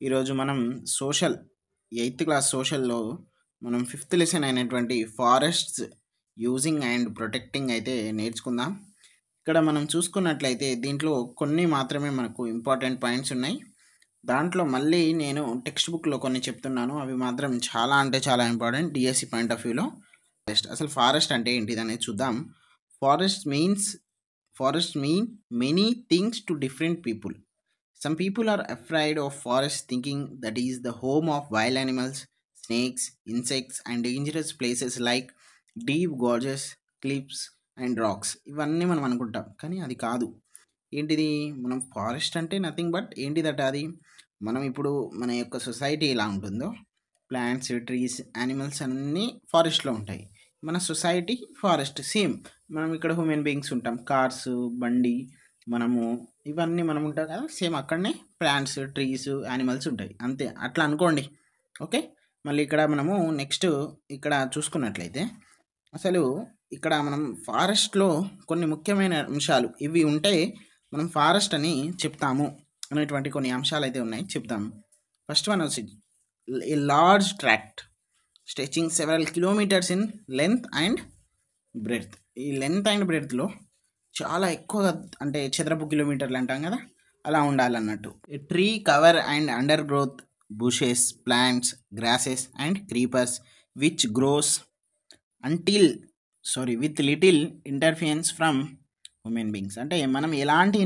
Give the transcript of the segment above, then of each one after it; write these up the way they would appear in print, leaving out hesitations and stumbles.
ఈరోజు మనం social eighth class సోషల్‌లో మనం ఫిఫ్త్ లెసన్ అయినటువంటి ఫారెస్ట్స్ యూజింగ్ అండ్ ప్రొటెక్టింగ్ అయితే నేర్చుకుందాం. ఇక్కడ మనం చూసుకున్నట్లయితే దీంట్లో కొన్ని మాత్రమే మనకు ఇంపార్టెంట్ పాయింట్స్ ఉన్నాయి. దాంట్లో మళ్ళీ నేను టెక్స్ట్ బుక్‌లో కొన్ని చెప్తున్నాను. అవి మాత్రం చాలా అంటే చాలా ఇంపార్టెంట్ డీఎస్సీ పాయింట్ ఆఫ్ వ్యూలో. అసలు ఫారెస్ట్ అంటే ఏంటిదనేది చూద్దాం. Forest means forest mean many things to different people. Some people are afraid of forest thinking that is the home of wild animals, snakes, insects, and dangerous places like deep gorges, cliffs, and rocks. ఇవన్నీ మనం అనుకుంటాం కానీ అది కాదు. ఏంటిది మనం forest అంటే nothing but ఏంటిదట అది మనం ఇప్పుడు మన యొక్క సొసైటీ ఎలా ఉంటుందో ప్లాంట్స్ ట్రీస్ యానిమల్స్ అన్నీ ఫారెస్ట్లో ఉంటాయి. మన సొసైటీ ఫారెస్ట్ సేమ్. మనం ఇక్కడ హ్యూమన్ బీయింగ్స్ ఉంటాం, కార్స్, బండి, మనము ఇవన్నీ మనం ఉంటాం కదా, సేమ్ అక్కడనే ప్లాంట్స్ ట్రీస్ యానిమల్స్ ఉంటాయి అంతే. అట్లా అనుకోండి. ఓకే. మళ్ళీ ఇక్కడ మనము నెక్స్ట్ ఇక్కడ చూసుకున్నట్లయితే అసలు ఇక్కడ మనం ఫారెస్ట్లో కొన్ని ముఖ్యమైన అంశాలు ఇవి ఉంటే మనం ఫారెస్ట్ అని చెప్తాము అనేటువంటి కొన్ని అంశాలు అయితే ఉన్నాయి, చెప్తాము. ఫస్ట్ వన్ వచ్చి a large tract stretching several kilometres in length and breadth. ఈ లెంత్ అండ్ బ్రెడ్త్లో చాలా ఎక్కువగా అంటే చదరపు కిలోమీటర్లు అంటాం కదా, అలా ఉండాలన్నట్టు. Tree cover and undergrowth bushes plants grasses and creepers which grows until with little interference from human beings. అంటే మనం ఎలాంటి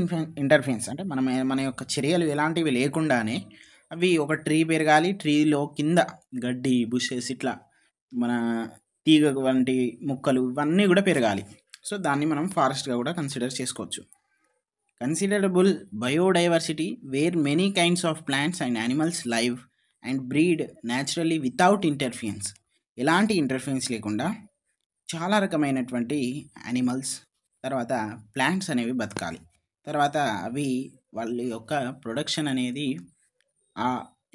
ఇంటర్ఫియన్స్ అంటే మన యొక్క చర్యలు ఎలాంటివి లేకుండానే అవి ఒక ట్రీ పెరగాలి, ట్రీలో కింద గడ్డి బుషెస్ ఇట్లా మన తీగ వంటి మొక్కలు ఇవన్నీ కూడా పెరగాలి. సో దాన్ని మనం ఫారెస్ట్గా కూడా కన్సిడర్ చేసుకోవచ్చు. Considerable biodiversity where many kinds of plants and animals live and breed naturally without interference. ఎలాంటి ఇంటర్ఫియన్స్ లేకుండా చాలా రకమైనటువంటి యానిమల్స్ తర్వాత ప్లాంట్స్ అనేవి బతకాలి. తర్వాత అవి వాళ్ళ యొక్క ప్రొడక్షన్ అనేది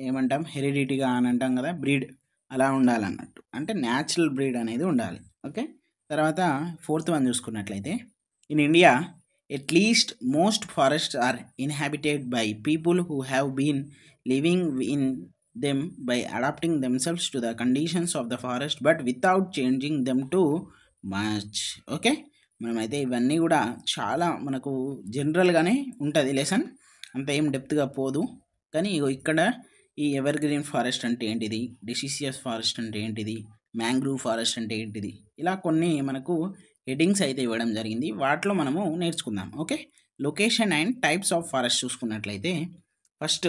ఏమంటాం హెరిడిటీగా అని అంటాం కదా, బ్రీడ్ అలా ఉండాలన్నట్టు. అంటే న్యాచురల్ బ్రీడ్ అనేది ఉండాలి. ఓకే. తర్వాత ఫోర్త్ వన్ చూసుకున్నట్లయితే in India at least most forests are inhabited by people who have been living in them by adapting themselves to the conditions of the forest but without changing them too much. Okay. మనమైతే ఇవన్నీ కూడా చాలా మనకు జనరల్గానే ఉంటుంది lesson, అంత ఏం డెప్త్గా పోదు. కానీ ఇక్కడ ఈ ఎవర్ గ్రీన్ ఫారెస్ట్ అంటే ఏంటిది, డెసిసియస్ ఫారెస్ట్ అంటే ఏంటిది, మ్యాంగ్రూవ్ ఫారెస్ట్ అంటే ఏంటిది, ఇలా కొన్ని మనకు హెడ్డింగ్స్ అయితే ఇవ్వడం జరిగింది. వాటిలో మనము నేర్చుకుందాం. Okay. Location and types of forest చూసుకున్నట్లయితే ఫస్ట్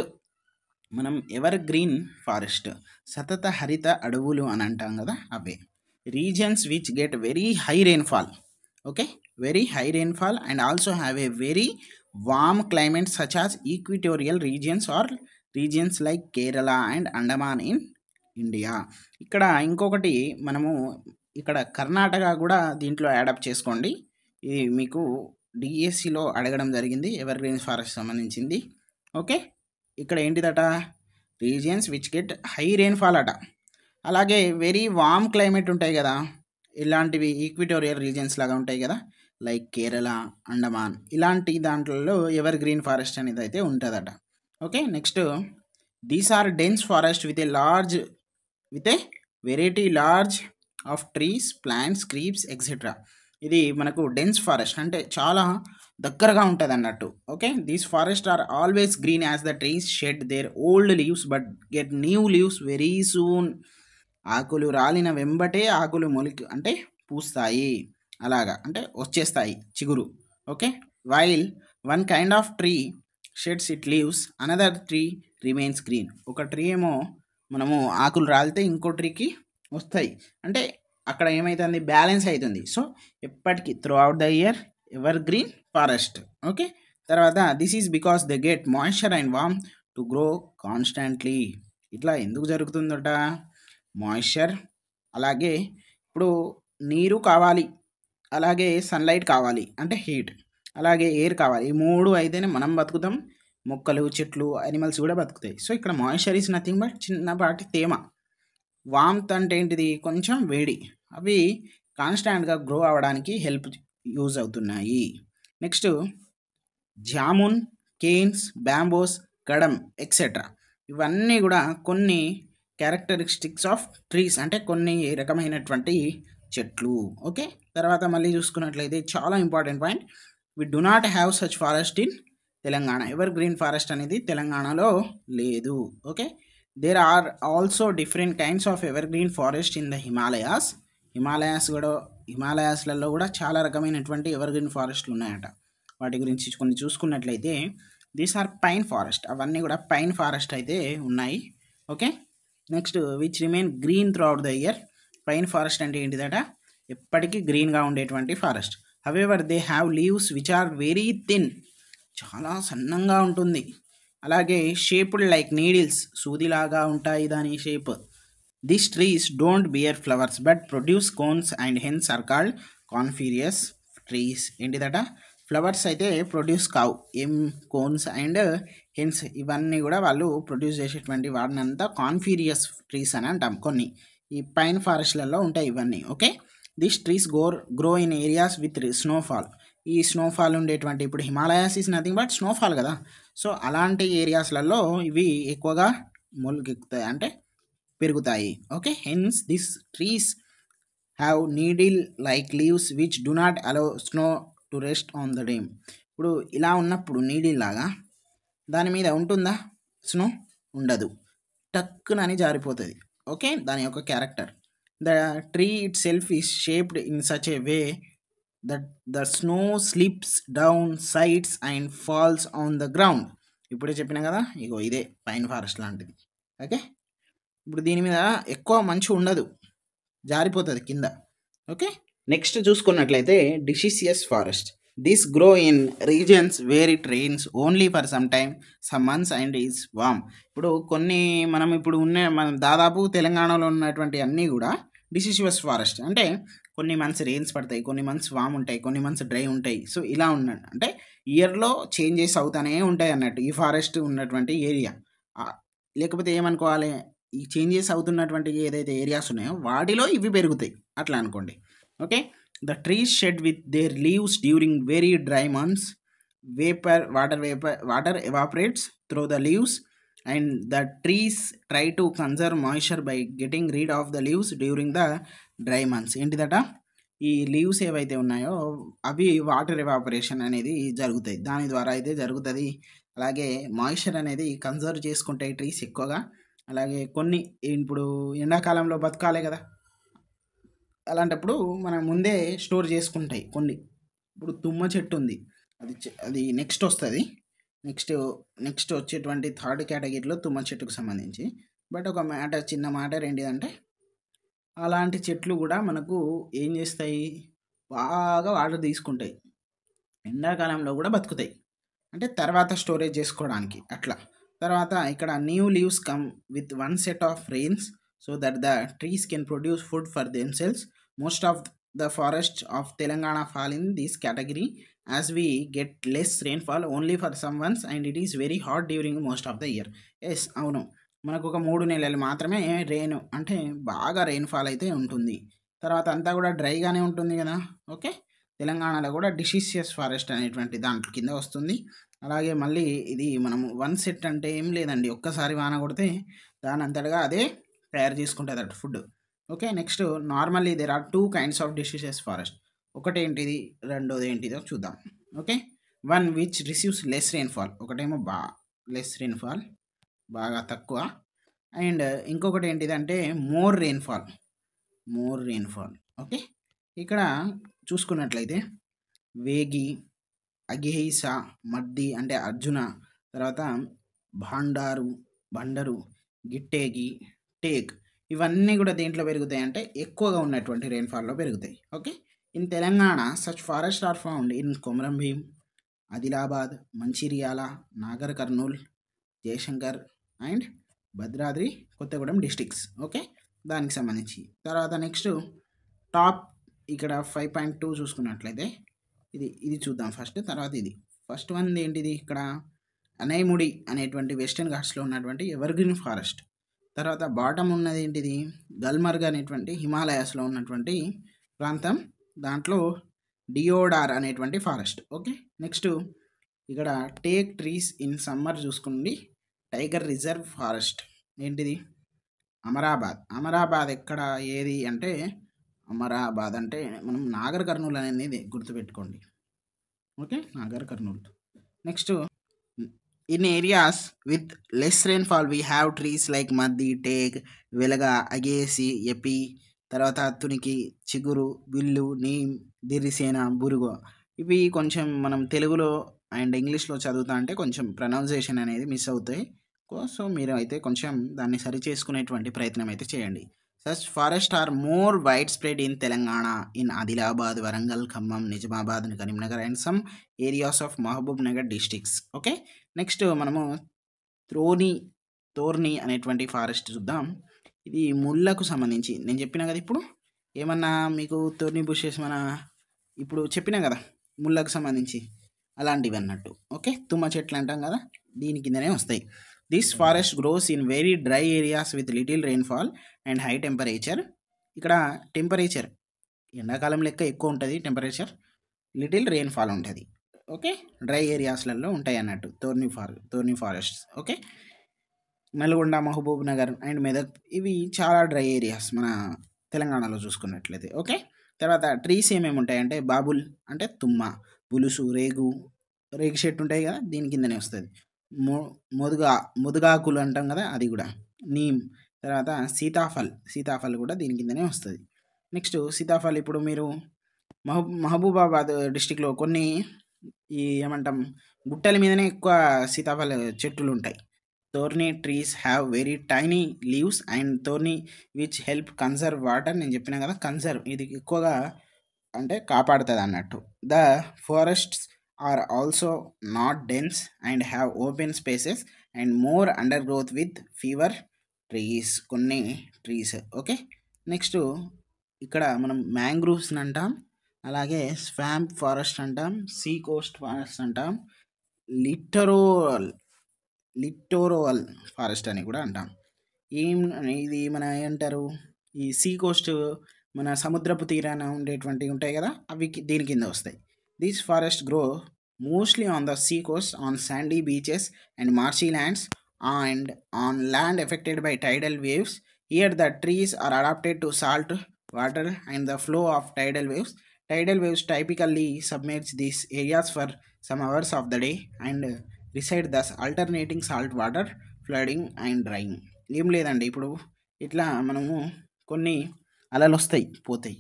మనం ఎవర్ గ్రీన్ ఫారెస్ట్ సతత హరిత అడవులు అని అంటాం కదా, అవే regions which get very high rainfall. Okay. Very high rainfall and also have a very warm climate such as equatorial regions are regions like Kerala and Andaman in India. ఇక్కడ ఇంకొకటి మనము ఇక్కడ కర్ణాటక కూడా దీంట్లో యాడప్ చేసుకోండి. ఇది మీకు డిఎస్సిలో అడగడం జరిగింది ఎవర్ గ్రీన్ ఫారెస్ట్ సంబంధించింది. ఓకే. ఇక్కడ ఏంటిదట, regions which get high rainfall అట. అలాగే వెరీ వార్మ్ క్లైమేట్ ఉంటాయి కదా, ఇలాంటివి ఈక్విటోరియల్ రీజియన్స్ లాగా ఉంటాయి కదా, లైక్ కేరళ అండమాన్ ఇలాంటి దాంట్లో ఎవర్ గ్రీన్ ఫారెస్ట్ అనేది అయితే ఉంటుందట. Okay. Next these are dense forest with a variety large of trees plants creeps etcetera. ఇది మనకు డెన్స్ ఫారెస్ట్ అంటే చాలా దగ్గరగా ఉంటుంది అన్నట్టు. Okay. These forest are always green as the trees shed their old leaves but get new leaves very soon. ఆకులు రాలిన వెంబటే ఆకులు మొలికి అంటే పూస్తాయి, అలాగా అంటే వచ్చేస్తాయి చిగురు. Okay. While one kind of tree sheds it leaves another tree remains green. ఒక ట్రీ ఏమో మనము ఆకులు రాలితే ఇంకో ట్రీకి వస్తాయి, అంటే అక్కడ ఏమవుతుంది, బ్యాలెన్స్ అవుతుంది. సో ఎప్పటికీ throughout the year evergreen forest. Okay. తర్వాత this is because they get moisture and warm to grow constantly. ఇట్లా ఎందుకు జరుగుతుందట, మాయిశ్చర్ అలాగే ఇప్పుడు నీరు కావాలి, అలాగే సన్లైట్ కావాలి అంటే హీట్, అలాగే ఎయిర్ కావాలి. ఈ మూడు అయితేనే మనం బతుకుతాం, మొక్కలు చెట్లు యానిమల్స్ కూడా బతుకుతాయి. సో ఇక్కడ మాయిశ్చర్ ఈజ్ నథింగ్ బట్ చిన్నపాటి తేమ. వామ్త్ అంటే ఏంటిది, కొంచెం వేడి. అవి కాన్స్టాంట్గా గ్రో అవ్వడానికి యూజ్ అవుతున్నాయి. Next jamun Cannes bamboos Kadam etcetera ఇవన్నీ కూడా కొన్ని క్యారెక్టరిస్టిక్స్ ఆఫ్ ట్రీస్, అంటే కొన్ని రకమైనటువంటి చెట్లు. ఓకే, తర్వాత మళ్ళీ చూసుకున్నట్లయితే చాలా important point, we do not have such forest in Telangana. Evergreen forest అనేది తెలంగాణలో లేదు. Okay, there are also different kinds of evergreen forest in the Himalayas. హిమాలయాస్లలో కూడా చాలా రకమైనటువంటి ఎవర్ గ్రీన్ ఫారెస్ట్లు ఉన్నాయట. వాటి గురించి కొన్ని చూసుకున్నట్లయితే దీస్ ఆర్ పైన్ ఫారెస్ట్, అవన్నీ కూడా పైన్ ఫారెస్ట్ అయితే ఉన్నాయి. Okay, next which remain green throughout the year. Pine forest అంటే ఏంటిదట, ఎప్పటికీ గ్రీన్గా ఉండేటువంటి forest. However they have leaves which are very thin, చాలా సన్నంగా ఉంటుంది. అలాగే షేప్డ్ లైక్ నీడిల్స్, సూదిలాగా ఉంటాయి దాని shape. This trees don't bear flowers but produce cones and hence are called coniferous trees. ఏంటిదట, ఫ్లవర్స్ అయితే ప్రొడ్యూస్ కావు, ఏం కోన్స్ అండ్ హెన్స్ ఇవన్నీ కూడా వాళ్ళు ప్రొడ్యూస్ చేసేటువంటి వాటినంతా కాన్ఫీరియస్ ట్రీస్ అని అంటాం. కొన్ని ఈ పైన్ ఫారెస్ట్లలో ఉంటాయి ఇవన్నీ. Okay, this trees grow in areas with snowfall. ఈ స్నోఫాల్ ఉండేటువంటి, ఇప్పుడు Himalayas is nothing but snowfall కదా, సో అలాంటి ఏరియాస్లలో ఇవి ఎక్కువగా మొలకెత్తుతాయి, అంటే పెరుగుతాయి. Okay, hence this trees have needle like leaves which do not allow snow to rest on the them. ఇప్పుడు ఇలా ఉన్నప్పుడు నీడిల్ లాగా దాని మీద ఉంటుందా స్నో? ఉండదు, టక్కునని జారిపోతుంది. ఓకే, దాని యొక్క character. The tree itself is shaped in such a way that the snow slips down sides and falls on the ground. ఇప్పుడే చెప్పినా కదా, ఇగో ఇదే పైన్ ఫారెస్ట్ లాంటిది. ఓకే, ఇప్పుడు దీని మీద ఎక్కువ మంచు ఉండదు, జారిపోతుంది కింద. ఓకే, నెక్స్ట్ చూసుకున్నట్లయితే deciduous forest. This grow in regions where it rains only for some time, some months and is warm. ఇప్పుడు కొన్ని మనం దాదాపు తెలంగాణలో ఉన్నటువంటి అన్నీ కూడా డిసిసియస్ ఫారెస్ట్, అంటే కొన్ని మంత్స్ రెయిన్స్ పడతాయి, కొన్ని మంత్స్ వామ్ ఉంటాయి, కొన్ని మంత్స్ డ్రై ఉంటాయి. సో ఇలా ఉన్నాడు, అంటే ఇయర్లో చేంజెస్ అవుతానే ఉంటాయి అన్నట్టు ఈ ఫారెస్ట్ ఉన్నటువంటి ఏరియా. లేకపోతే ఏమనుకోవాలి, ఈ చేంజెస్ అవుతున్నటువంటి ఏదైతే ఏరియాస్ ఉన్నాయో వాటిలో ఇవి పెరుగుతాయి అట్లా అనుకోండి. Okay, the trees shed with their leaves during very dry months. Water evaporates through the leaves and the trees try to conserve moisture by getting rid of the leaves during the dry months. ఏంటిదట, ఈ leaves ఏవైతే ఉన్నాయో అవి water evaporation అనేది జరుగుతాయి, దాని ద్వారా అయితే జరుగుతుంది. అలాగే మాయిశ్చర్ అనేది కన్జర్వ్ చేసుకుంటాయి ట్రీస్ ఎక్కువగా. అలాగే కొన్ని ఇప్పుడు ఎండాకాలంలో బతకాలి కదా, అలాంటప్పుడు మనం ముందే స్టోర్ చేసుకుంటాయి కొన్ని. ఇప్పుడు తుమ్మ చెట్టు ఉంది, అది నెక్స్ట్ వస్తుంది. నెక్స్ట్ వచ్చేటువంటి థర్డ్ కేటగిరీలో తుమ్మ చెట్టుకు సంబంధించి. బట్ ఒక చిన్న మ్యాటర్ ఏంటిదంటే, అలాంటి చెట్లు కూడా మనకు ఏం చేస్తాయి, బాగా వాటర్ తీసుకుంటాయి, ఎండాకాలంలో కూడా బతుకుతాయి, అంటే తర్వాత స్టోరేజ్ చేసుకోవడానికి అట్లా. తర్వాత ఇక్కడ new leaves come with one set of rains so that the trees can produce food for themselves. Most of the forest of Telangana fall in this category as we get less rainfall only for some ones and it is very hot during most of the year. Yes, అవును, మనకు ఒక 3 నెలలు మాత్రమే rain, అంటే బాగా rainfall అయితే ఉంటుంది, తర్వాత అంతా కూడా డ్రైగానే ఉంటుంది కదా. ఓకే, తెలంగాణలో కూడా డిసిసియస్ ఫారెస్ట్ అనేటువంటి దాంట్లో కింద వస్తుంది. అలాగే మళ్ళీ ఇది మనము వన్ సెట్ అంటే ఏం లేదండి, ఒక్కసారి వాన కొడితే దాని అంతటగా అదే తయారు చేసుకుంటుంది అటు food. Okay, next normally there are 2 kinds of deciduous forest. ఒకటేంటిది, రెండోది ఏంటిదో చూద్దాం. Okay, one which receives less rainfall, ఒకటేమో లెస్ రెయిన్ఫాల్, బాగా తక్కువ. అండ్ ఇంకొకటి ఏంటిదంటే మోర్ రెయిన్ఫాల్. ఓకే, ఇక్కడ చూసుకున్నట్లయితే వేగి, అగేయిస, మద్ది అంటే అర్జున, తర్వాత బండరు, గిట్టేగి, టేక్, ఇవన్నీ కూడా దేంట్లో పెరుగుతాయి అంటే ఎక్కువగా ఉన్నటువంటి రెయిన్ఫాల్లో పెరుగుతాయి. Okay, in Telangana such forest are found in Komaram Bheem, Adilabad, Mancherial, Nagar Kurnool, Jayashankar and Bhadradri Kothagudem districts. Okay, దానికి సంబంధించి. తర్వాత నెక్స్ట్ టాప్ ఇక్కడ 5.2 చూసుకున్నట్లయితే ఇది చూద్దాం ఫస్ట్, తర్వాత ఇది. ఫస్ట్ వన్ ఏంటిది, ఇక్కడ అనైముడి అనేటువంటి వెస్టర్న్ ఘాట్స్లో ఉన్నటువంటి ఎవర్గ్రీన్ ఫారెస్ట్. తర్వాత బాటమ్ ఉన్నది ఏంటిది, గల్మర్గ్ అనేటువంటి హిమాలయాస్లో ఉన్నటువంటి ప్రాంతం, దాంట్లో డియోడార్ అనేటువంటి ఫారెస్ట్. ఓకే, నెక్స్ట్ ఇక్కడ టేక్ ట్రీస్ ఇన్ సమ్మర్ చూసుకోండి, టైగర్ రిజర్వ్ ఫారెస్ట్ ఏంటిది? అమరాబాద్ ఎక్కడ, ఏది అంటే అమరాబాద్ అంటే మనం నాగర్ కర్నూల్ అనేది గుర్తుపెట్టుకోండి. Okay, Nagar Kurnool. Next, in areas with less rainfall we have trees like Maddi, take, వెలగ, అగేసి, ఎపి, తర్వాత తునికి, చిగురు, విల్లు, నీమ్, దిరిసేన, బురుగో. ఇవి కొంచెం మనం తెలుగులో అండ్ ఇంగ్లీష్లో చదువుతా అంటే కొంచెం ప్రొనౌన్సియేషన్ అనేది మిస్ అవుతాయి. సో మీరు అయితే కొంచెం దాన్ని సరి చేసుకునేటువంటి ప్రయత్నం అయితే చేయండి. Such forest are more widespread in Telangana, in Adilabad, Warangal, Khammam, Nizamabad, Karimnagar and some areas of Mahabub Nagar districts. Okay, next మనము త్రోని తోర్ని అనేటువంటి ఫారెస్ట్ చూద్దాం. ఇది ముళ్ళకు సంబంధించి నేను చెప్పిన కదా ఇప్పుడు ఏమన్నా మీకు తోర్ని బుషెస్ మన ఇప్పుడు చెప్పినా కదా ముళ్ళకు సంబంధించి అలాంటివి అన్నట్టు. ఓకే, తుమ్మ చెట్లు అంటాం కదా, దీని కిందనే వస్తాయి. This forest grows in very dry areas with little rainfall and high temperature. ఇక్కడ టెంపరేచర్ ఎండాకాలం లెక్క ఎక్కువ ఉంటుంది టెంపరేచర్, లిటిల్ రెయిన్ఫాల్ ఉంటుంది. ఓకే, డ్రై ఏరియాస్లలో ఉంటాయి అన్నట్టు thorny forests. Okay, Nalgonda, Mahabubnagar and Medak ఇవి చాలా డ్రై ఏరియాస్ మన తెలంగాణలో చూసుకున్నట్లయితే. ఓకే, తర్వాత ట్రీస్ ఏమేమి ఉంటాయంటే బాబుల్ అంటే తుమ్మ, పులుసు, రేగు చెట్టు ఉంటాయి కదా, దీని కిందనే వస్తుంది. మొ ముదుగాకులు అంటాం కదా, అది కూడా. నీమ్, తర్వాత సీతాఫల్ కూడా దీని కిందనే వస్తుంది. నెక్స్ట్ సీతాఫల్ ఇప్పుడు మీరు మహబూబాబాద్ డిస్టిక్లో కొన్ని ఈ ఏమంటాం గుట్టల మీదనే ఎక్కువ సీతాఫల చెట్టులు ఉంటాయి. Thorny trees have very tiny leaves and thorny which help conserve water. నేను చెప్పినా కదా కన్సర్వ్, ఇది ఎక్కువగా అంటే కాపాడుతుంది అన్నట్టు. The forests are also not dense and have open spaces and more undergrowth with fewer trees, కొన్ని ట్రీస్. ఓకే, నెక్స్ట్ ఇక్కడ మనం మ్యాంగ్రూవ్స్ అంటాం, అలాగే స్వాంప్ ఫారెస్ట్ అంటాం, సీ కోస్ట్ ఫారెస్ట్ అంటాం, లిటరోల్ లిటోరల్ ఫారెస్ట్ అని కూడా అంటాం. ఇది మన ఏమంటారు, ఈ సీ కోస్ట్ మన సముద్రపు తీరాన ఉండేటువంటివి ఉంటాయి కదా, అవి దీని కింద వస్తాయి. These forest grow mostly on the sea coast, on sandy beaches and marshy lands and on land affected by tidal waves. Here the trees are adapted to salt water and the flow of tidal waves. Tidal waves typically submerge these areas for some hours of the day and reside, thus alternating salt water flooding and drying. ఏం లేదండి, ఇప్పుడు ఇట్లా మనము కొన్ని అలలు వస్తాయి పోతాయి,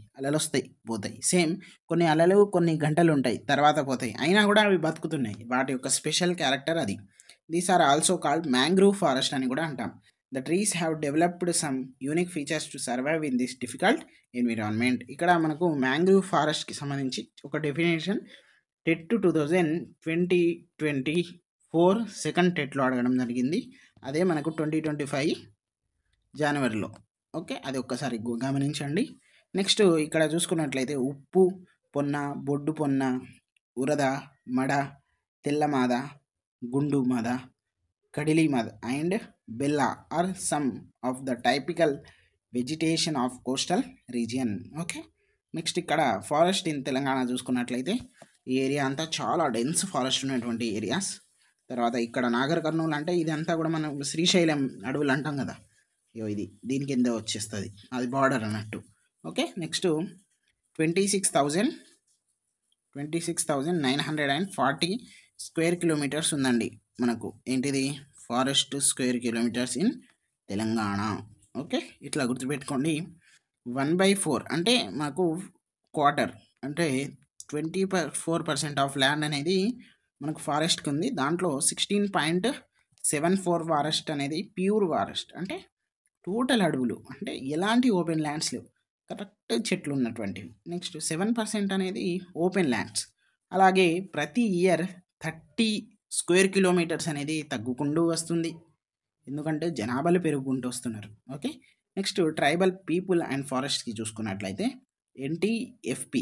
same కొన్ని అలలు కొన్ని గంటలు ఉంటాయి తర్వాత పోతాయి, అయినా కూడా అవి బతుకుతున్నాయి. వాటి యొక్క స్పెషల్ క్యారెక్టర్ అది. These are also called mangrove forest అని కూడా అంటాం. The trees have developed some unique features to survive in this difficult environment. ఇక్కడ మనకు మ్యాంగ్రూవ్ ఫారెస్ట్కి సంబంధించి ఒక డెఫినేషన్ టెట్ 2024 సెకండ్ టెట్లో అడగడం జరిగింది. అదే మనకు 2025 జనవరిలో. ఓకే, అది ఒక్కసారి గమనించండి. నెక్స్ట్ ఇక్కడ చూసుకున్నట్లయితే ఉప్పు పొన్న, బొడ్డు పొన్న, ఉరద, మడ, తెల్లమాద, గుండు మాద, కడిలి మాద అండ్ బెల్లా are some of the typical vegetation of coastal region. Okay, next ఇక్కడ ఫారెస్ట్ ఇన్ తెలంగాణ చూసుకున్నట్లయితే ఈ ఏరియా అంతా చాలా డెన్స్ ఫారెస్ట్ ఉన్నటువంటి ఏరియాస్. తర్వాత ఇక్కడ నాగర్ కర్నూలు అంటే ఇది అంతా కూడా మనం శ్రీశైలం అడవులు అంటాం కదా, ఇది దీని కింద వచ్చేస్తుంది, అది బార్డర్ అన్నట్టు. ఓకే, నెక్స్ట్ 26,940 స్క్వేర్ కిలోమీటర్స్ ఉందండి మనకు ఏంటిది forest square kilometres in Telangana. Okay, ఇట్లా గుర్తుపెట్టుకోండి. 1/4 అంటే మాకు క్వార్టర్ అంటే 24% ఆఫ్ ల్యాండ్ అనేది మనకు ఫారెస్ట్కి ఉంది. దాంట్లో 16.74 ఫారెస్ట్ అనేది ప్యూర్ ఫారెస్ట్ అంటే టోటల్ అడవులు, అంటే ఎలాంటి ఓపెన్ ల్యాండ్స్ లేవు, కరెక్ట్ చెట్లు ఉన్నటువంటివి. నెక్స్ట్ 7% అనేది ఓపెన్ ల్యాండ్స్. అలాగే ప్రతి ఇయర్ 30 స్క్వేర్ కిలోమీటర్స్ అనేది తగ్గుకుంటూ వస్తుంది, ఎందుకంటే జనాభాలు పెరుగుకుంటూ వస్తున్నారు. Okay, next tribal people and ఫారెస్ట్కి చూసుకున్నట్లయితే NTFP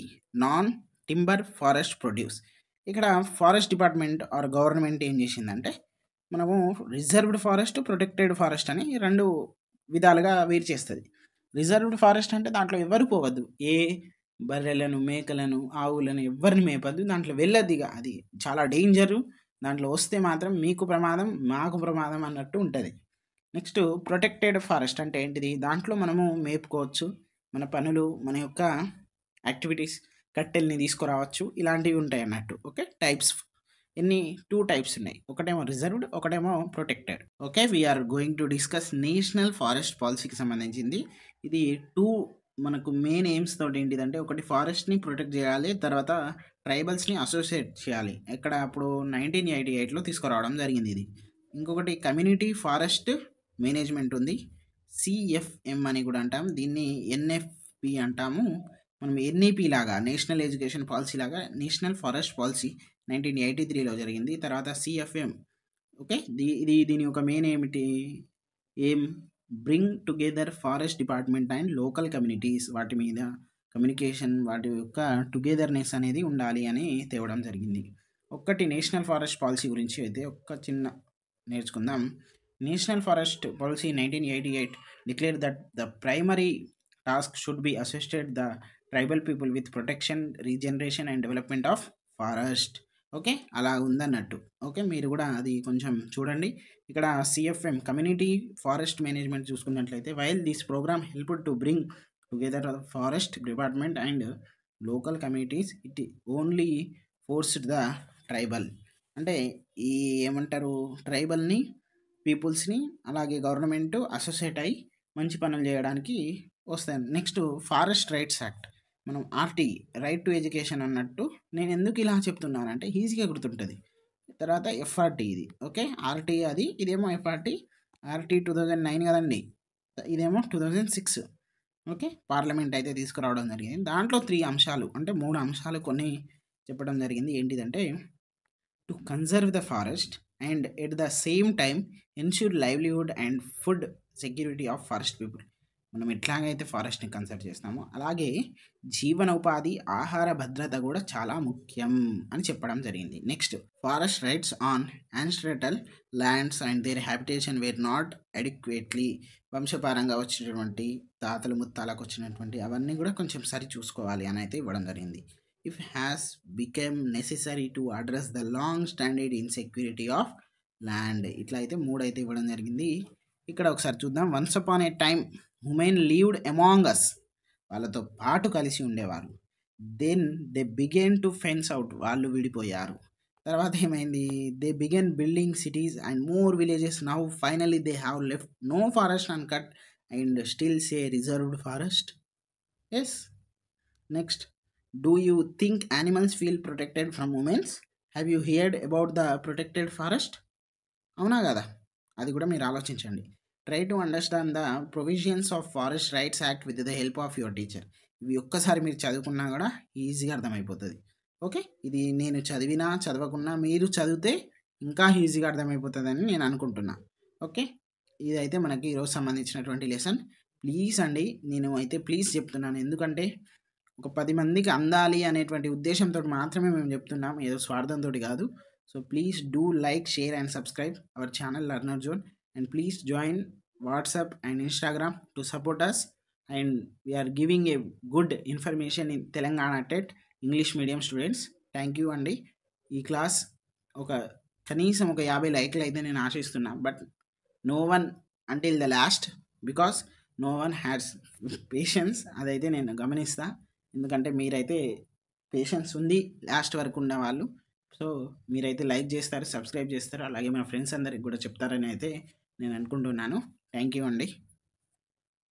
non timber forest produce. ఇక్కడ ఫారెస్ట్ డిపార్ట్మెంట్ ఆర్ గవర్నమెంట్ ఏం చేసిందంటే మనము రిజర్వ్డ్ ఫారెస్ట్, ప్రొటెక్టెడ్ ఫారెస్ట్ అని రెండు విధాలుగా వేరు చేస్తుంది. రిజర్వ్డ్ ఫారెస్ట్ అంటే దాంట్లో ఎవరు పోవద్దు, ఏ బర్రెలను, మేకలను, ఆవులను ఎవరిని మేపద్దు, దాంట్లో వెళ్ళద్దు, ఇక అది చాలా డేంజరు, దాంట్లో వస్తే మాత్రం మీకు ప్రమాదం, మాకు ప్రమాదం అన్నట్టు ఉంటుంది. నెక్స్ట్ ప్రొటెక్టెడ్ ఫారెస్ట్ అంటే ఏంటిది? దాంట్లో మనము మేపుకోవచ్చు, మన పనులు, మన యొక్క యాక్టివిటీస్, కట్టెల్ని తీసుకురావచ్చు, ఇలాంటివి ఉంటాయి అన్నట్టు. ఓకే, టైప్స్ ఎన్ని 2 టైప్స్ ఉన్నాయి. ఒకటేమో రిజర్వ్డ్, ఒకటేమో protected. Okay, we are going to discuss national forest పాలసీకి సంబంధించింది. ఇది 2 మనకు మెయిన్ ఎయిమ్స్ తోటి ఏంటిదంటే, ఒకటి ఫారెస్ట్ని ప్రొటెక్ట్ చేయాలి, తర్వాత ట్రైబల్స్ని అసోసియేట్ చేయాలి. ఎక్కడ అప్పుడు 1988లో తీసుకురావడం జరిగింది ఇది. ఇంకొకటి కమ్యూనిటీ ఫారెస్ట్ మేనేజ్మెంట్ ఉంది, సిఎఫ్ఎం అని కూడా అంటాం, దీన్ని ఎన్ఎఫ్పి అంటాము. మనం ఎన్ఈపి లాగా, నేషనల్ ఎడ్యుకేషన్ పాలసీ లాగా నేషనల్ ఫారెస్ట్ పాలసీ 1983లో జరిగింది. తర్వాత సిఎఫ్ఎం. ఓకే, దీని ఒక మెయిన్ ఏమిటి? ఏం bring together forest department and local communities, వాటి మీద కమ్యూనికేషన్, వాటి యొక్క టుగెదర్నెస్ అనేది ఉండాలి అని తేవడం జరిగింది. ఒక్కటి నేషనల్ ఫారెస్ట్ పాలసీ గురించి అయితే ఒక్క చిన్న నేర్చుకుందాం. National forest policy 1988 declare that the primary task should be assisted the tribal people with protection, regeneration and development of forest. Okay, అలా ఉందన్నట్టు. ఓకే, మీరు కూడా అది కొంచెం చూడండి. ఇక్కడ సిఎఫ్ఎం కమ్యూనిటీ ఫారెస్ట్ మేనేజ్మెంట్ చూసుకున్నట్లయితే, while this program helped to bring together forest department and local communities, it only forced the tribal. అంటే ఈ ఏమంటారు, ట్రైబల్ని, పీపుల్స్ని, అలాగే గవర్నమెంట్ అసోసియేట్ అయ్యి మంచి పనులు చేయడానికి వస్తాయి. నెక్స్ట్ ఫారెస్ట్ రైట్స్ యాక్ట్, మనం ఆర్టీ, రైట్ టు ఎడ్యుకేషన్ అన్నట్టు. నేను ఎందుకు ఇలా చెప్తున్నానంటే ఈజీగా గుర్తుంటుంది. తర్వాత ఎఫ్ఆర్టీ ఇది. ఓకే, ఆర్టీ అది, ఇదేమో ఎఫ్ఆర్టీ. ఆర్టీ 2009 కదండి, ఇదేమో 2006. ఓకే, పార్లమెంట్ అయితే తీసుకురావడం జరిగింది. దాంట్లో 3 అంశాలు, అంటే 3 అంశాలు కొన్ని చెప్పడం జరిగింది. ఏంటిదంటే, to conserve the forest and at the same time ensure livelihood and food security of forest people. మనం ఎట్లాగైతే ఫారెస్ట్ని కన్సర్వ్ చేస్తామో అలాగే జీవన ఉపాధి, ఆహార భద్రత కూడా చాలా ముఖ్యం అని చెప్పడం జరిగింది. Next, forest rights on ancestral lands and their habitation were not adequately. వంశపారంగా వచ్చినటువంటి, తాతలు ముత్తాలకు వచ్చినటువంటి అవన్నీ కూడా కొంచెం సరి చూసుకోవాలి అని అయితే ఇవ్వడం జరిగింది. If has become necessary to address the long standard insecurity of land. ఇట్లా అయితే 3 అయితే ఇవ్వడం జరిగింది. ఇక్కడ ఒకసారి చూద్దాం. Once upon a time human lived among us, వాళ్ళతో పాటు కలిసి ఉండేవారు. Then they began to fence out, వాళ్ళు విడిపోయారు. తర్వాత ఏమైంది? They began building cities and more villages. Now finally they have left no forest uncut and still say reserved forest. Yes. Next, do you think animals feel protected from women's? Have you heard about the protected forest? అవునా కదా, అది కూడా మీరు ఆలోచించండి. Try to understand the provisions of forest rights act with the help of your teacher. ఇవి ఒక్కసారి మీరు చదువుకున్నా కూడా ఈజీగా అర్థమైపోతుంది. ఓకే, ఇది నేను చదివినా చదవకున్నా మీరు చదివితే ఇంకా ఈజీగా అర్థమైపోతుందని నేను అనుకుంటున్నా. ఓకే, ఇదైతే మనకి ఈరోజు సంబంధించినటువంటి లెసన్. ప్లీజ్ అండి, నేను అయితే ప్లీజ్ చెప్తున్నాను, ఎందుకంటే ఒక 10 మందికి అందాలి అనేటువంటి ఉద్దేశంతో మాత్రమే మేము చెప్తున్నాం, ఏదో స్వార్థంతో కాదు. So please do like, share and subscribe our channel learner zone, and please join WhatsApp and Instagram to support us. And we are giving a good information in Telangana TET English medium students. Thank you అండి. ఈ class ఒక కనీసం ఒక 50 లైక్లు అయితే నేను ఆశిస్తున్నా, but no one until the last, because no one has patience. అదైతే నేను గమనిస్తా, ఎందుకంటే మీరైతే పేషెన్స్ ఉంది లాస్ట్ వరకు ఉన్న వాళ్ళు. సో మీరైతే లైక్ చేస్తారు, సబ్స్క్రైబ్ చేస్తారు, అలాగే మన ఫ్రెండ్స్ అందరికి కూడా చెప్తారని అయితే నేను అనుకుంటున్నాను. థ్యాంక్ యూ అండి.